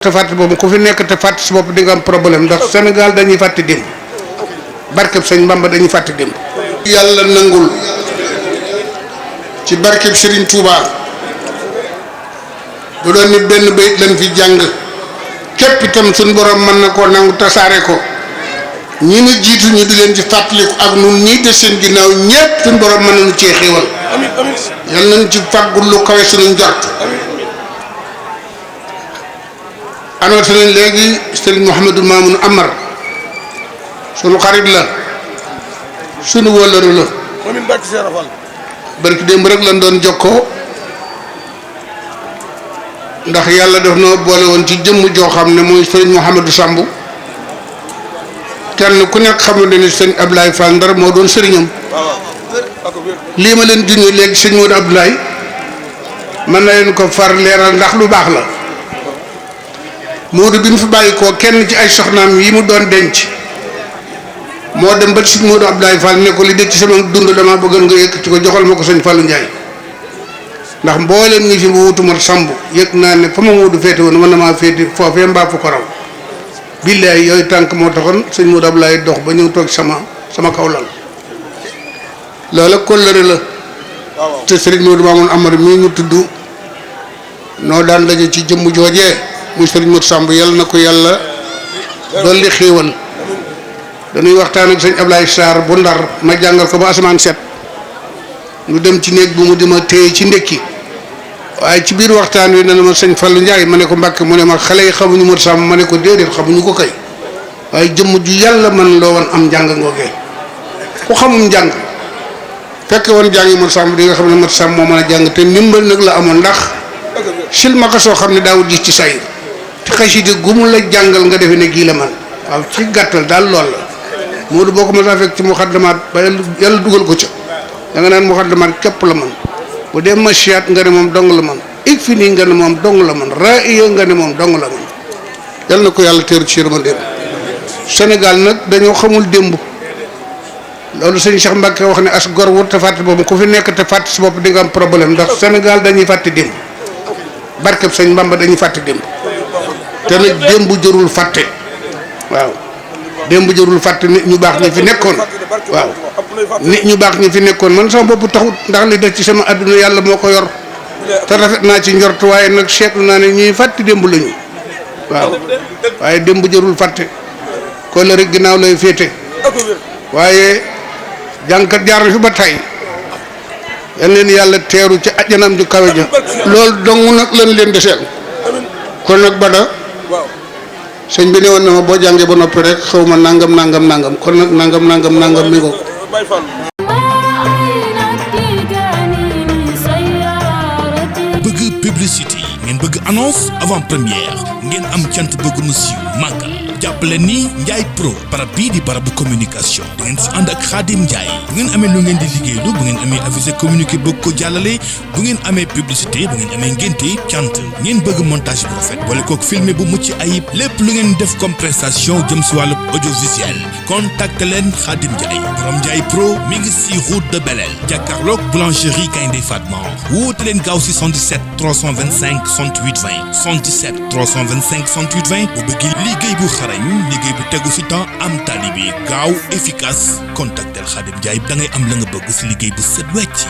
te fàtte boobu ku fi nekk te fàtte si bopp di nga am problème ndax Sénégal dañuy fàtte démb barkeb sëñ Bamba dañuy fàtte démb. yàlla nangul ci barkeb Serigne Touba bu doon ni benn bayit lañ fi jàng képp itam suñ borom mën na koo nangu tasaare ko ñi nu jiitu ñu di leen ci fàttaliku ak nun ñii des seen ginnaaw ñépp suñ borom mën nañu cee xéewal yàlla nañu ci fàggul lu kawe suñu njort. annoncé nañ léegi Serigne Mouhamadou Mamoun Amar sunu xarit la sunu wóllëru la barki démb rek lañ doon jokkoo ndax yàlla daf noo boole woon ci jëmm joo xam ne mooy Serigne Mouhamadou Samb kenn ku nekk xamante ni sëñ Ablaye Fall Ndar moo doon sëriñam lii ma leen junñee léegi sëñ Modou Abdoulaye mën na leen ko far leeral ndax lu baax la. Modou bi mu fi bàyyi ko kenn ci ay soxnaam yi mu doon denc moo dem ba sëñ Modou Abdoulaye Fall ne ko li des ci sama dund dama bëggoon nga yëkkati ko joxal ma ko sëñ Fallou Ndiaye ndax mbooleem ñi fi mu wutuma Samb yëg naa ne fa ma Modou féete woon mën na maa féete foofee mbaa fu ko raw billaay yooyu tànk moo taxoon sëñ Modou Abdoulaye dox ba ñëw toog sama kaw lal loola kóllëre la te Serigne Modou Mamoun Amar mii ñu tudd noo daan daje ci jëmm joojee muy Serigne Modou Samb yàlla na ko yàlla dolli xéewal dañuy waxtaan ak sëñ Ablaye Sarr bu Ndar ma jàngal ko ba asamaan set ñu dem ci néeg bu mu di ma téye ci ndekki waaye ci biir waxtaan wi ne na ma sëñ Fallou Ndiaye ma ne ko Mbàkke mu ne ma xale yi xamuñu Modou Samb ma ne ko déedéet xamuñu ko kay waaye jëmm ju yàlla man loo woon am njàng ngoogee ku xamum njàng fekke woon jàngi Modou Samb di nga xam ne Modou Samb moo mën a jàng te ndimbal nag la amoon ndax silmaka soo xam ne daawul gis ci sayir te xasida gu mu la jàngal nga defe ne gii la man waaw ci gàttal daal lool la Modou boo ko mos a fekk ci muxaddamaat ba yàlla dugal ko ca da nga naan muxaddamaat képp la man bu dee machiat nga ne moom dong la man ik fi nii nga ne moom dong la man raaya nga ne moom dong la man yal na ko yàlla teeru ci yërmandeem. Sénégal nag dañoo xamul démb loolu sëñ Cheikh Mbacke wax ne as gor wut te fàtte boobu ku fi nekk te fàtte si bopp di nga am problème ndax Sénégal dañuy fàtte démb barkeb sëñ Bamba dañuy fàtte démb te nag démb jërul fàtte waaw démb jërul fàtte nit ñu baax ñi fi nekkoon waaw nit ñu baax ñi fi nekkoon man sama bopp taxut ndax li des ci sama adduna yàlla moo ko yor te rafet naa ci njort waaye nag seetlu naa ne ñuy fàtte démb lañu waaw waaye démb jërul fàtte ko la rek ginnaaw lay féete waaye jànkat jaar na fi ba tey yal leen yàlla teeru ci ajjanam ju kawe ja loolu dong nag lañ leen deseel kon nag bada sëñ bi ne woon na ma boo jàngee ba noppi rek xaw ma nangam kon nag nangam mi ko bëgg publicité ngeen bëgg annonce avant première ngeen am cant bëgg mu siiw màggal jàppale ni Ndiaye Pro barab bii di barabu communication da ngeen si ànd ak Khadim Ndiaye bu ngeen amee lu ngeen di liggéeylu bu ngeen amee avisé communiqué bëgg ko jàllale bu ngeen amee publicité bu ngeen amee ngénte cant ngeen bëgg montage bu rafet boole kook filmé bu mucc ayib lépp lu ngeen def comme prestation jëm si wàllu audiovisuel contacte leen Khadim Ndiaye borom Ndiaye Pro mi ngi si route de Belel jàkkaarloog boulangerie Gaynde Fatma woote leen gaaw si 77 325 68 20 77 325 68 20 bu bëgg liggéey bu liggéey bu tegu ci temps am tali bi gaaw efficace contactel Khadim Ndiaye da ngay am la nga bëgg ci liggéey bu set wecc